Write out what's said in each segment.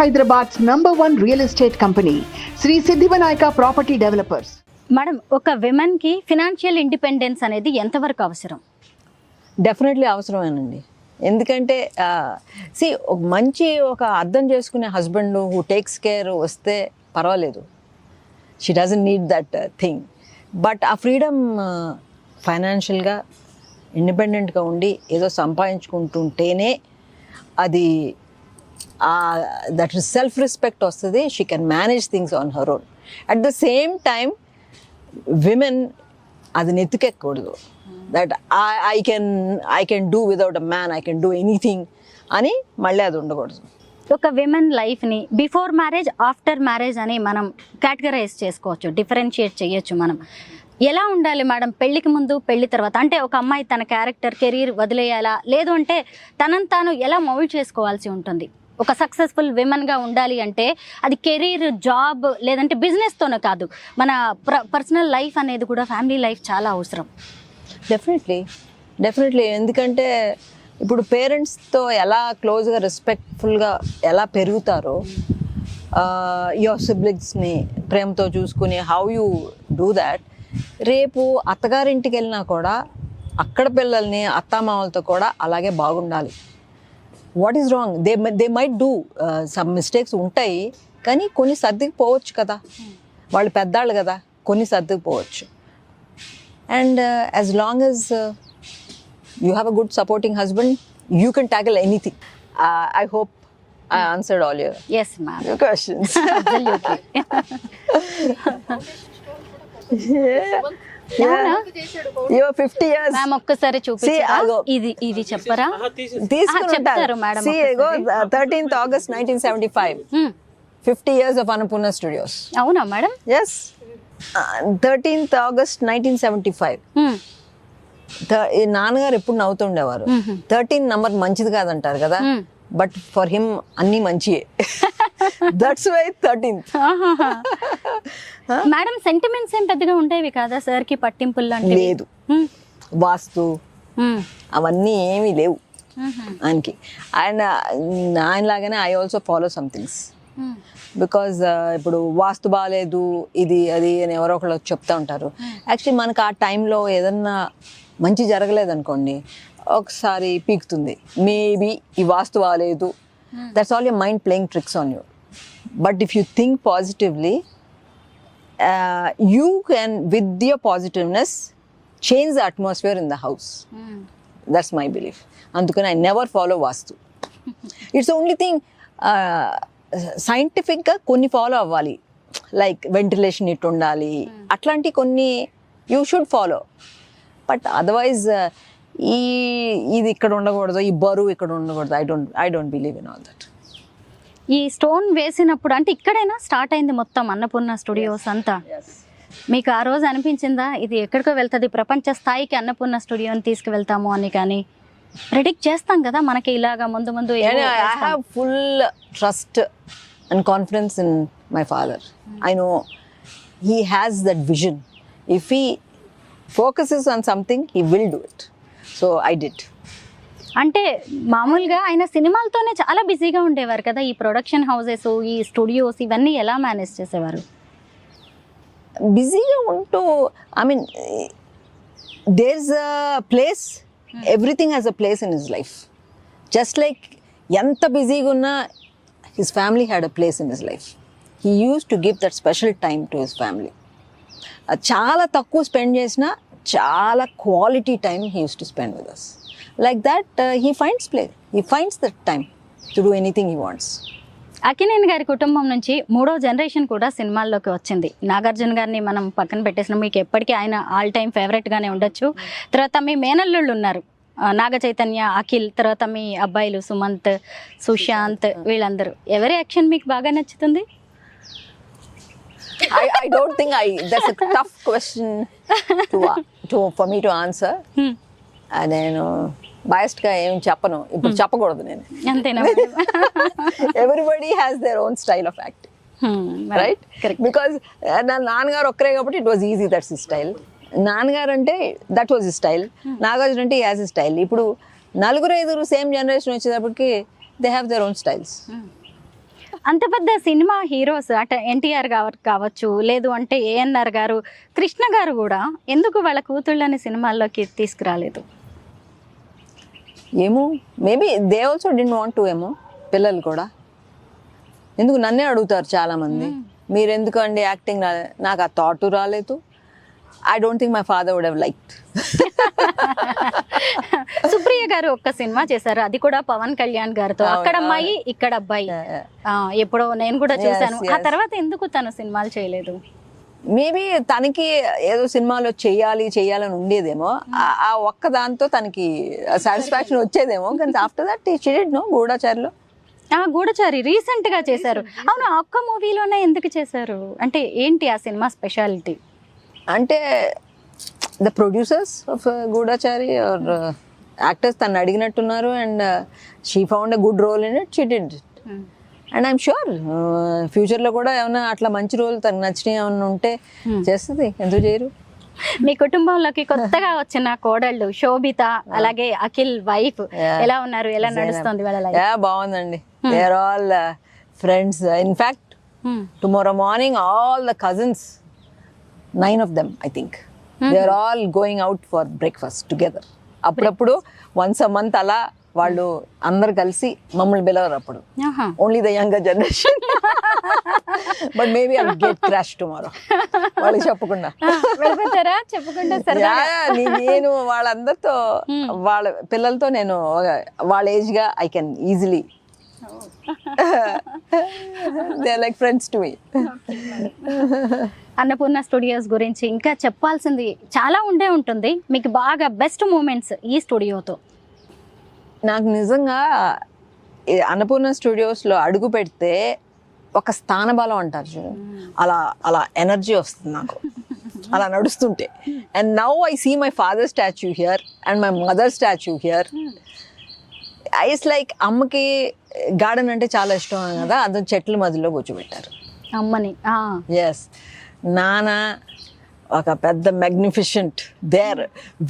Hyderabad's #1 real estate company, Sri Siddhivanayaka Property Developers. Madam, ఒక విమెన్కి financial independence అనేది ఎంతవరకు అవసరం? డెఫినెట్లీ అవసరమేనండి. ఎందుకంటే ఒక అర్థం చేసుకునే హస్బెండ్ హూ టేక్స్ కేర్ వస్తే పర్వాలేదు, she doesn't need that thing. But ఆ ఫ్రీడమ్ ఫైనాన్షియల్గా ఇండిపెండెంట్గా ఉండి ఏదో సంపాదించుకుంటుంటేనే అది దట్ సెల్ఫ్ రెస్పెక్ట్ వస్తుంది. She can manage things on her own. At the same time women అది నెత్తికెక్కకూడదు. That I can do without a man, I can do anything అని మళ్ళీ అది ఉండకూడదు. ఒక విమెన్ లైఫ్ని బిఫోర్ మ్యారేజ్, ఆఫ్టర్ మ్యారేజ్ అని మనం కేటగరైజ్ చేసుకోవచ్చు, డిఫరెన్షియేట్ చేయొచ్చు. మనం ఎలా ఉండాలి మేడం పెళ్ళికి ముందు, పెళ్లి తర్వాత? అంటే ఒక అమ్మాయి తన క్యారెక్టర్, కెరీర్ వదిలేయాలా, లేదు అంటే తనను తాను ఎలా మౌల్డ్ చేసుకోవాల్సి ఉంటుంది? ఒక సక్సెస్ఫుల్ విమెన్గా ఉండాలి అంటే అది కెరీర్, జాబ్ లేదంటే బిజినెస్తోనే కాదు, మన పర్సనల్ లైఫ్ అనేది కూడా, ఫ్యామిలీ లైఫ్ చాలా అవసరం. డెఫినెట్లీ. ఎందుకంటే ఇప్పుడు పేరెంట్స్తో ఎలా క్లోజ్గా రెస్పెక్ట్ఫుల్గా ఎలా పెరుగుతారో, యువర్ సిబ్లింగ్స్ని ప్రేమతో చూసుకుని హౌ యూ డూ దాట్, రేపు అత్తగారింటికి వెళ్ళినా కూడా అక్కడ పిల్లల్ని అత్తామామలతో కూడా అలాగే బాగుండాలి. What is wrong? They might do some mistakes ఉంటాయి, కానీ కొన్ని సర్దుకుపోవచ్చు కదా, వాళ్ళు పెద్దాళ్ళు కదా, కొన్ని సర్దుకుపోవచ్చు. And as long as you have a good supporting husband, you can tackle anything. I hope I answered all your questions. Absolutely. You are 50 years. Ma'am, ఒక్కసారి చూపించరా? ఇది చెప్పరా? చెప్తారు madam. See, I go 13th August 1975. 50 years of Annapurna Studios. అవునా madam? Yes. 13th August 1975. నాన్నగారు ఎప్పుడు నవ్వుతుండేవారు. 13 number మంచిది కాదంటారు కదా, బట్ ఫర్ హిమ్ అన్ని మంచియే. That's why 13th. Madam, sentiments ఏం పెద్దగా ఉండేవి కదా సార్ కి, పట్టింపులు లాంటివి? లేదు, వాస్తు అవన్నీ ఏమీ లేవు ఆయనకి. ఆయనలాగానే I also follow some things. Because ఇప్పుడు వాస్తు బాగాలేదు, ఇది అది అని ఎవరో ఒకళ్ళు చెప్తా ఉంటారు. యాక్చువల్లీ మనకు ఆ టైంలో ఏదన్నా మంచి జరగలేదనుకోండి, ఒకసారి పీకుతుంది, మేబీ ఈ వాస్తు బాగాలేదు. That's all your mind playing tricks on you. But if you think positively, you can with your positiveness change the atmosphere in the house. That's my belief. అందుకని I never follow vastu. It's only thing సైంటిఫిక్గా కొన్ని follow అవ్వాలి, like ventilation ఇటు ఉండాలి, అట్లాంటి కొన్ని you should follow. But otherwise ఇది ఇక్కడ ఉండకూడదు, ఈ బరువు ఇక్కడ ఉండకూడదు, I don't believe in all that. ఈ స్టోన్ వేసినప్పుడు అంటే ఇక్కడైనా స్టార్ట్ అయింది మొత్తం అన్నపూర్ణ స్టూడియోస్ అంతా? మీకు ఆ రోజు అనిపించిందా ఇది ఎక్కడికో వెళ్తుంది, ప్రపంచ స్థాయికి అన్నపూర్ణ స్టూడియోని తీసుకువెళ్తాము అని? కానీ ప్రెడిక్ట్ చేస్తాం కదా మనకి ఇలాగా ముందు ముందు. I have full trust and confidence in my father. I know he has that vision. If he focuses on something, he will do it. So I did. అంటే మామూలుగా ఆయన సినిమాలతోనే చాలా బిజీగా ఉండేవారు కదా, ఈ ప్రొడక్షన్ హౌసెస్, ఈ స్టూడియోస్ ఇవన్నీ ఎలా మేనేజ్ చేసేవారు? బిజీగా ఉంటూ, I mean there is a place, everything has a place in his life. Just like ఎంత బిజీగా ఉన్నా his family had a place in his life. He used to give that special time to his family. చాలా తక్కువ spend చేసినా చాలా quality time he used to spend with us. Like that he finds that time to do anything he wants. Akkineni గారి కుటుంబం నుంచి 3వ generation కూడా సినిమాల్లోకి వచ్చింది. నాగార్జున గారిని మనం పక్కన పెట్టేసిన, మీకు ఎప్పటికీ ఆయన ఆల్ టైమ్ ఫేవరెట్గానే ఉండొచ్చు. తర్వాత మీ మేనల్లుళ్ళు ఉన్నారు, నాగ చైతన్య, అఖిల్, తర్వాత మీ అబ్బాయిలు సుమంత్, సుశాంత్, వీళ్ళందరూ. ఎవరి యాక్షన్ మీకు బాగా నచ్చుతుంది? I don't think that's a tough question for me to answer. నేను బయాస్డ్గా ఏం చెప్పను, ఇప్పుడు చెప్పకూడదు నేను. అంతేనా? Everybody has their own style of acting, right? Because నా నాన్నగారు ఒక్కరే కాబట్టి it was easy, that's his style. నాన్నగారు అంటే that was his style. Nagarjuna అంటే హ్యాస్ హిస్ స్టైల్. ఇప్పుడు 4-5 సేమ్ జనరేషన్ వచ్చేటప్పటికి they have their own styles. అంత పెద్ద సినిమా హీరోస్ అంటే ఎన్టీఆర్ గారు కావచ్చు, లేదు అంటే ఏఎన్ఆర్ గారు, కృష్ణ గారు కూడా ఎందుకు వాళ్ళ కూతుళ్ళని సినిమాల్లోకి తీసుకురాలేదు? ఏమో, maybe they also didn't want to ఏమో. పిల్లలు కూడా ఎందుకు నన్నే అడుగుతారు చాలా మంది, మీరు ఎందుకు అండి యాక్టింగ్ రాలేదు? నాకు ఆ థాట్ రాలేదు. I don't think my father would have liked. Supriya garu ఒక్క సినిమా చేశారు, అది కూడా పవన్ కళ్యాణ్ గారితో, అక్కడ అమ్మాయి ఇక్కడ అబ్బాయి. ఎప్పుడో నేను కూడా చూశాను. ఆ తర్వాత ఎందుకు తను సినిమాలు చేయలేదు? మేబీ తనకి ఏదో సినిమాలో చెయ్యాలని ఉండేదేమో. ఆ ఒక్క దాంతో తనకి సాటిస్ఫాక్షన్ వచ్చేదేమో. కానీ after that she did no గూఢచారిలో. గూఢచారి రీసెంట్ గా చేశారు. అవును, ఆ ఒక్క మూవీలోనే ఎందుకు చేశారు? అంటే ఏంటి ఆ సినిమా స్పెషాలిటీ? అంటే the producers of Goodachari or actors తను అడిగినట్టున్నారు. And she found a good role in it, she did it. And I'm sure ఫ్యూచర్లో కూడా ఏమైనా అట్లా మంచి రోల్ తనకు నచ్చినవి ఏమైనా ఉంటే చేస్తుంది. ఎందుకు చేయరు? మీ కుటుంబంలోకి కొత్తగా వచ్చిన కోడళ్ళు శోభిత, అలాగే అఖిల్ వైఫ్ ఎలా ఉన్నారు? ఎలా నడుస్తుంది వాళ్ళ లైఫ్? బాగుందండి. They are all friends. In fact tomorrow morning all the cousins, 9 of them I think, they are all going out for breakfast together. అప్పుడప్పుడు once a month అలా వాళ్ళు అందరు కలిసి మమ్మల్ని పిలవరు అప్పుడు. Only the younger generation. But maybe I get crash tomorrow వాళ్ళకి చెప్పకుండా. నేను వాళ్ళందరితో వాళ్ళ పిల్లలతో నేను వాళ్ళ ఏజ్ గా I can easily, they are like friends to me. Annapurna studios గురించి ఇంకా చెప్పాల్సింది చాలా ఉండే ఉంటుంది. మీకు బాగా బెస్ట్ మూమెంట్స్ ఈ స్టూడియోతో? నాకు నిజంగా అన్నపూర్ణ స్టూడియోస్లో అడుగు పెడితే ఒక స్థానబలం అంటారు చూడు, అలా ఎనర్జీ వస్తుంది నాకు అలా నడుస్తుంటే. And now I see my father statue here and my mother statue here. ఐస్ లైక్ అమ్మకి గార్డెన్ అంటే చాలా ఇష్టం కదా, అది చెట్ల మధ్యలో కూర్చోబెట్టారు అమ్మని. ఎస్, నాన్న ఒక పెద్ద magnificent there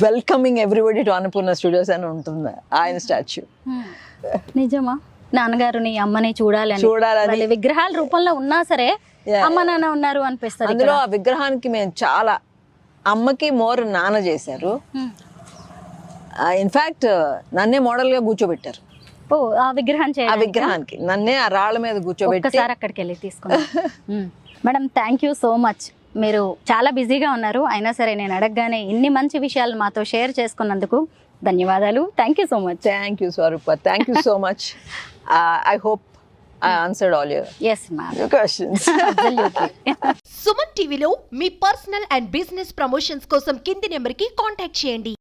welcoming everybody to Annapurna studios అని ఉంటుంది ఆయన స్టాచ్యూ. నిజమా? నాన్నగారుని అమ్మని చూడాలని విగ్రహాల రూపంలో ఉన్నా సరే అమ్మ నాన్న ఉన్నారు అనిపిస్తుంది. అందులో ఆ విగ్రహానికి మేము చాలా, అమ్మకి మోర్ నాన్న చేశారు. ఇన్ఫాక్ట్ నన్నే మోడల్ గా కూర్చోబెట్టారు. ఓ, ఆ విగ్రహానికి నన్నే ఆ రాళ్ళ మీద కూర్చోబెట్టి అక్కడికి వెళ్ళి తీసుకున్నాను. Madam, thank you so much. మీరు చాలా బిజీగా ఉన్నారు, అయినా సరే నేను అడగగానే ఇన్ని మంచి విషయాలు మాతో షేర్ చేసుకున్నందుకు ధన్యవాదాలు. Thank you so much. Thank you Swaroopa, thank you so much. I hope I answered all your questions. Suman టీవీలో మీ పర్సనల్ అండ్ బిజినెస్ ప్రమోషన్స్ కోసం కింది నెంబర్కి కాంటాక్ట్ చేయండి.